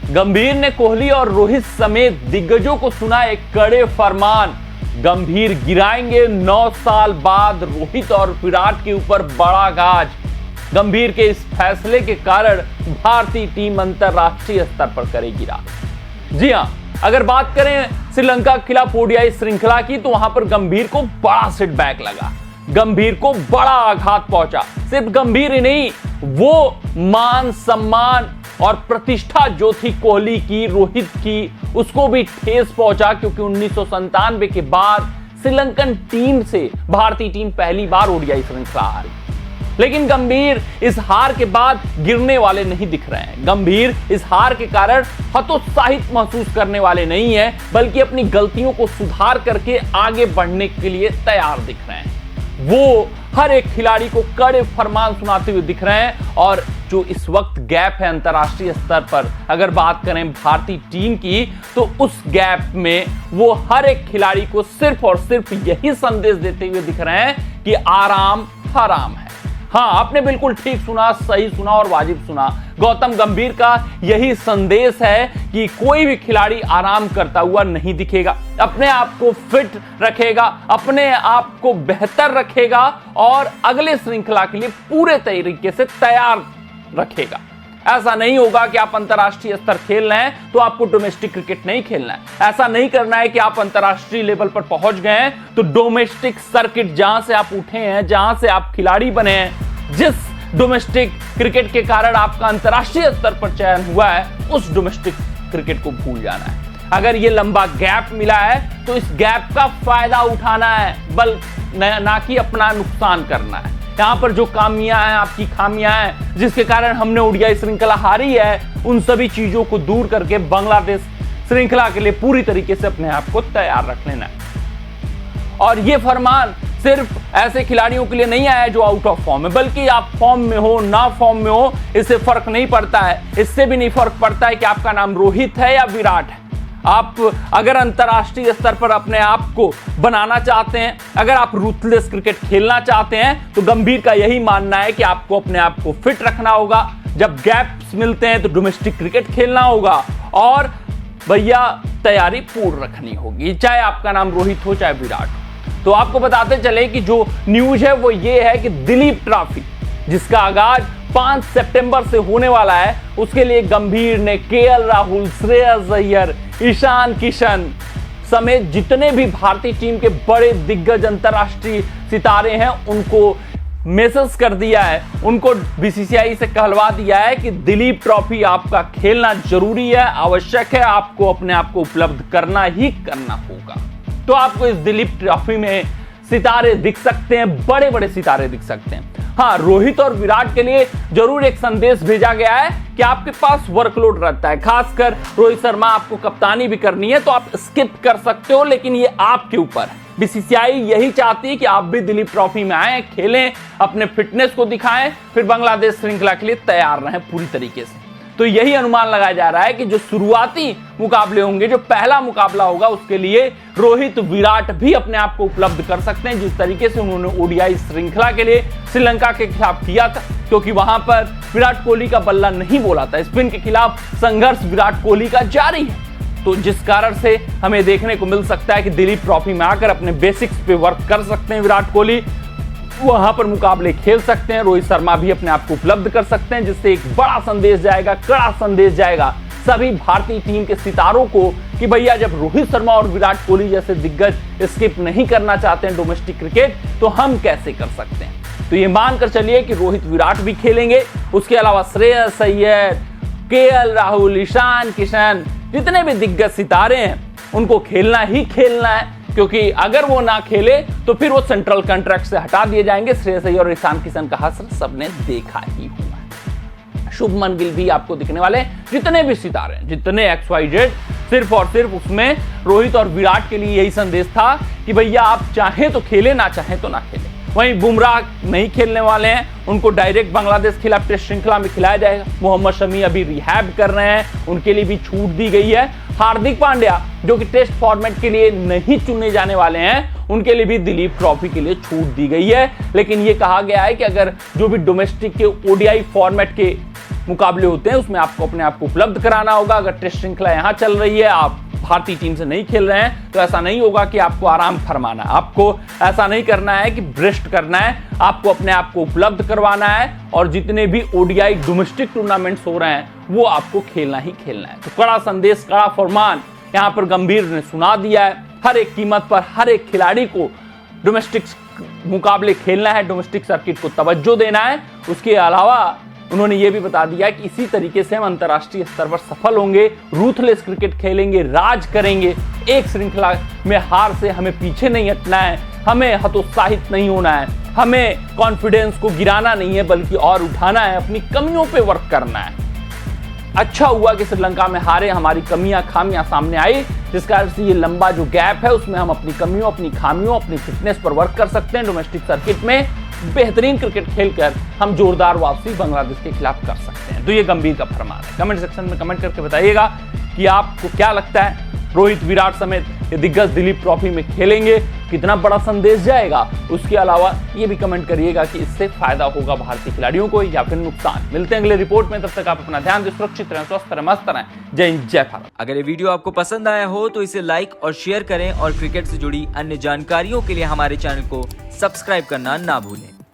गंभीर ने कोहली और रोहित समेत दिग्गजों को सुनाए कड़े फरमान। गंभीर गिराएंगे 9 साल बाद रोहित और विराट के ऊपर बड़ा गाज। गंभीर के इस फैसले के कारण भारतीय टीम अंतरराष्ट्रीय स्तर पर करेगी राज। जी हां, अगर बात करें श्रीलंका के खिलाफ ओडीआई श्रृंखला की, तो वहां पर गंभीर को बड़ा सेटबैक लगा, गंभीर को बड़ा आघात पहुंचा। सिर्फ गंभीर ही नहीं, वो मान सम्मान और प्रतिष्ठा जो थी कोहली की, रोहित की, उसको भी ठेस पहुंचा, क्योंकि 1997 के बाद श्रीलंकन टीम से भारतीय टीम पहली बार ओडीआई श्रृंखला हारी। लेकिन गंभीर इस हार के बाद गिरने वाले नहीं दिख रहे हैं। गंभीर इस हार के कारण हतोत्साहित महसूस करने वाले नहीं है, बल्कि अपनी गलतियों को सुधार करके आगे बढ़ने के लिए तैयार दिख रहे हैं। वो हर एक खिलाड़ी को कड़े फरमान सुनाते हुए दिख रहे हैं। और जो इस वक्त गैप है अंतर्राष्ट्रीय स्तर पर, अगर बात करें भारतीय टीम की, तो उस गैप में वो हर एक खिलाड़ी को सिर्फ और सिर्फ यही संदेश देते हुए दिख रहे हैं कि आराम हराम है। हाँ, आपने बिल्कुल ठीक सुना, सही सुना और वाजिब सुना। गौतम गंभीर का यही संदेश है कि कोई भी खिलाड़ी आराम करता हुआ नहीं दिखेगा, अपने आप को फिट रखेगा, अपने आप को बेहतर रखेगा और अगले श्रृंखला के लिए पूरे तरीके से तैयार रखेगा। ऐसा नहीं होगा कि आप अंतर्राष्ट्रीय स्तर खेल रहे हैं तो आपको डोमेस्टिक क्रिकेट नहीं खेलना है। ऐसा नहीं करना है कि आप अंतर्राष्ट्रीय लेवल पर पहुंच गए हैं तो डोमेस्टिक सर्किट, जहां से आप उठे हैं, जहां से आप खिलाड़ी बने हैं, जिस डोमेस्टिक क्रिकेट के कारण आपका अंतर्राष्ट्रीय स्तर पर चयन हुआ है, उस डोमेस्टिक क्रिकेट को भूल जाना है। अगर ये लंबा गैप मिला है तो इस गैप का फायदा उठाना है, ना कि अपना नुकसान करना है। यहां पर जो खामियां हैं, आपकी खामियां हैं, जिसके कारण हमने ओडीआई श्रृंखला हारी है, उन सभी चीजों को दूर करके बांग्लादेश श्रृंखला के लिए पूरी तरीके से अपने आप को तैयार रख लेना है। और ये फरमान सिर्फ ऐसे खिलाड़ियों के लिए नहीं आया जो आउट ऑफ फॉर्म है, बल्कि आप फॉर्म में हो ना फॉर्म में हो, इससे फर्क नहीं पड़ता है। इससे भी नहीं फर्क पड़ता है कि आपका नाम रोहित है या विराट है। आप अगर अंतर्राष्ट्रीय स्तर पर अपने आप को बनाना चाहते हैं, अगर आप रूथलेस क्रिकेट खेलना चाहते हैं, तो गंभीर का यही मानना है कि आपको अपने आप को फिट रखना होगा। जब गैप्स मिलते हैं तो डोमेस्टिक क्रिकेट खेलना होगा और भैया तैयारी पूर्ण रखनी होगी, चाहे आपका नाम रोहित हो चाहे विराट हो। तो आपको बताते चले कि जो न्यूज है वो ये है कि दिलीप ट्रॉफी, जिसका आगाज 5 सितंबर से होने वाला है, उसके लिए गंभीर ने केएल राहुल, श्रेयस अय्यर, ईशान किशन समेत जितने भी भारतीय टीम के बड़े दिग्गज अंतरराष्ट्रीय सितारे हैं, उनको मैसेज कर दिया है, उनको बीसीसीआई से कहलवा दिया है कि दिलीप ट्रॉफी आपका खेलना जरूरी है, आवश्यक है, आपको अपने आप को उपलब्ध करना ही करना होगा। तो आपको इस दिलीप ट्रॉफी में सितारे दिख सकते हैं, बड़े बड़े सितारे दिख सकते हैं। हाँ, रोहित और विराट के लिए जरूर एक संदेश भेजा गया है कि आपके पास वर्कलोड रहता है, खासकर रोहित शर्मा, आपको कप्तानी भी करनी है तो आप स्किप कर सकते हो, लेकिन ये आपके ऊपर है। बीसीसीआई यही चाहती है कि आप भी दिलीप ट्रॉफी में आए, खेलें, अपने फिटनेस को दिखाएं, फिर बांग्लादेश श्रृंखला के लिए तैयार रहें पूरी तरीके से। तो यही अनुमान लगाया जा रहा है कि जो शुरुआती मुकाबले होंगे, जो पहला मुकाबला होगा, उसके लिए रोहित विराट भी अपने आप को उपलब्ध कर सकते हैं, जिस तरीके से उन्होंने ओडीआई श्रृंखला के लिए श्रीलंका के खिलाफ किया था, क्योंकि वहां पर विराट कोहली का बल्ला नहीं बोला था। स्पिन के खिलाफ संघर्ष विराट कोहली का जारी है, तो जिस कारण से हमें देखने को मिल सकता है कि दिलीप ट्रॉफी में आकर अपने बेसिक्स पे वर्क कर सकते हैं विराट कोहली, वहां पर मुकाबले खेल सकते हैं, रोहित शर्मा भी अपने आप को उपलब्ध कर सकते हैं, जिससे एक बड़ा संदेश जाएगा, कड़ा संदेश जाएगा सभी भारतीय टीम के सितारों को कि भैया जब रोहित शर्मा और विराट कोहली जैसे दिग्गज स्किप नहीं करना चाहते हैं डोमेस्टिक क्रिकेट, तो हम कैसे कर सकते हैं। तो ये मानकर चलिए कि रोहित विराट भी खेलेंगे, उसके अलावा श्रेयस अय्यर, केएल राहुल, ईशान किशन, जितने भी दिग्गज सितारे हैं उनको खेलना ही खेलना है, क्योंकि अगर वो ना खेले तो फिर वो सेंट्रल कॉन्ट्रैक्ट से हटा दिए जाएंगे। श्रेयस अय्यर और ईशान किशन का हश्र सबने देखा ही हुआ। शुभमन गिल भी आपको दिखने वाले, जितने भी सितारे हैं, जितने XYZ, सिर्फ और सिर्फ उसमें रोहित और विराट के लिए यही संदेश था कि भैया आप चाहें तो खेलें, ना चाहें तो ना खेलें। वहीं बुमराह नहीं खेलने वाले हैं, उनको डायरेक्ट बांग्लादेश के खिलाफ टेस्ट श्रृंखला में खिलाया जाएगा। मोहम्मद शमी अभी रिहैब कर रहे हैं, उनके लिए भी छूट दी गई है। हार्दिक पांड्या जो कि टेस्ट फॉर्मेट के लिए नहीं चुने जाने वाले हैं, उनके लिए भी दिलीप ट्रॉफी के लिए छूट दी गई है। लेकिन यह कहा गया है कि अगर जो भी डोमेस्टिक के ओडीआई फॉर्मेट के मुकाबले होते हैं उसमें आपको अपने आप को उपलब्ध कराना होगा। अगर टेस्ट श्रृंखला यहां चल रही है, आप भारतीय टीम से नहीं खेल रहे हैं, तो ऐसा नहीं होगा कि आपको आराम फरमाना, आपको ऐसा नहीं करना है कि भ्रष्ट करना है, आपको अपने आप को उपलब्ध करवाना है और जितने भी ओडीआई डोमेस्टिक टूर्नामेंट्स हो रहे हैं वो आपको खेलना ही खेलना है। तो कड़ा संदेश, कड़ा फरमान यहां पर गंभीर ने सुना दिया है। हर एक कीमत पर हर एक खिलाड़ी को डोमेस्टिक मुकाबले खेलना है, डोमेस्टिक सर्किट को तवज्जो देना है। उसके अलावा उन्होंने ये भी बता दिया कि इसी तरीके से हम अंतर्राष्ट्रीय स्तर पर सफल होंगे, रूथलेस क्रिकेट खेलेंगे, राज करेंगे। एक श्रृंखला में हार से हमें पीछे नहीं हटना है, हमें हतोत्साहित नहीं होना है, हमें कॉन्फिडेंस को गिराना नहीं है बल्कि और उठाना है, अपनी कमियों पे वर्क करना है। अच्छा हुआ कि श्रीलंका में हारे, हमारी कमियां खामियां सामने आई, जिस कारण से ये लंबा जो गैप है उसमें हम अपनी कमियों, अपनी खामियों, अपनी फिटनेस पर वर्क कर सकते हैं। डोमेस्टिक सर्किट में बेहतरीन क्रिकेट खेलकर हम जोरदार वापसी बांग्लादेश के खिलाफ कर सकते हैं। तो ये गंभीर का फरमान है। कमेंट सेक्शन में कमेंट करके बताइएगा कि आपको क्या लगता है, रोहित, विराट समेत ये दिग्गज दिलीप ट्रॉफी में खेलेंगे, कितना बड़ा संदेश जाएगा। उसके अलावा ये भी कमेंट करिएगा कि इससे फायदा होगा भारतीय खिलाड़ियों को या फिर नुकसान। मिलते हैं अगले रिपोर्ट में, तब तक आप अपना ध्यान दें, सुरक्षित रहें, स्वस्थ रहें, मस्त रहें। जय हिंद, जय भारत। अगर ये वीडियो आपको पसंद आया हो तो इसे लाइक और शेयर करें और क्रिकेट से जुड़ी अन्य जानकारियों के लिए हमारे चैनल को सब्सक्राइब करना ना भूलें।